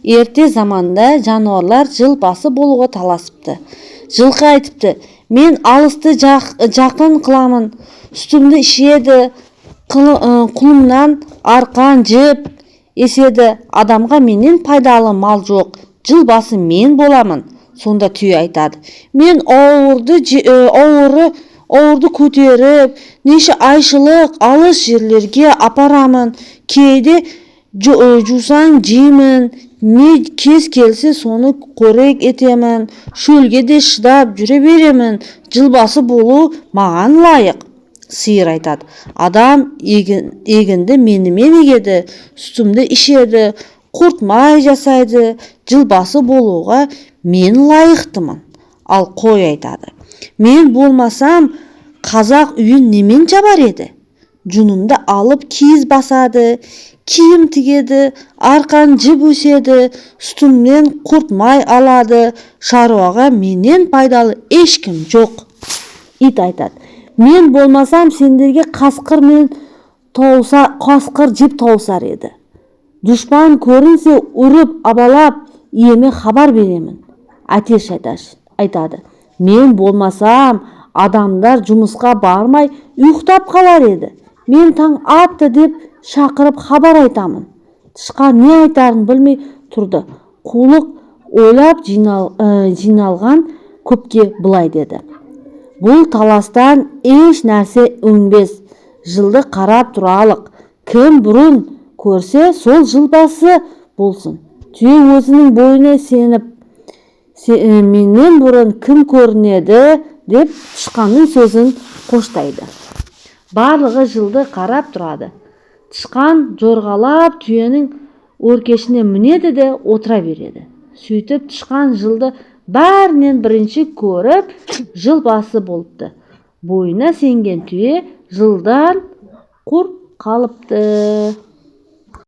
Ерте заманда жануарлар жыл басы болуға таласыпты. Жылқы айтыпты: мен алысты жақын қыламын, сүтімді ішеді, құлымнан арқан жіп еседі, адамға менен пайдалы мал жоқ, жыл басы мен боламын. Сонда түйе айтады: мен ауырды көтеріп, неше айшылық алыс жерлерге апарамын, кейде жусаң жеймін, не кез келсе соны қорек етемін, шөлге де шыдап жүре беремін, жылбасы болу маған лайық. Сиыр айтады: адам егінді менімен егеді, сүтімді ішеді, құртмай жасайды, жылбасы болуға мен лайықтымын. Ал қой айтады: мен болмасам қазақ үйін немен жабар еді? Жүнімді алып киіз басады, киім тігеді, арқан жіп өседі, сүтімнен құртмай алады, шаруаға менен пайдалы ешкім жоқ. Ит айтады: мен болмасам сендерге қасқыр жеп тауысар еді. Дұшпан көрінсе ұрып абалап, иеме хабар беремін. Әтеш айтады: мен болмасам адамдар жұмысқа бармай ұйықтап қалар еді. Мен таң атты деп шақырып хабар айтамын. Тышқан не айтарын білмей тұрды. Қулық ойлап жиналған көпке былай деді: бұл таластан еш нәрсе өнбес. Жылды қарап тұралық. Кім бұрын көрсе сол жылбасы болсын. Түйе өзінің бойына сеніп, менен бұрын кім көрінеді деп тышқанның сөзін қоштайды. Барлығы жылды қарап тұрады. Тышқан жорғалап түйенің өркешіне мінеді де отыра береді. Сөйтіп тышқан жылды бәрінен бірінші көріп, жыл басы болыпты. Бойына сенген түйе жылдан құр қалыпты.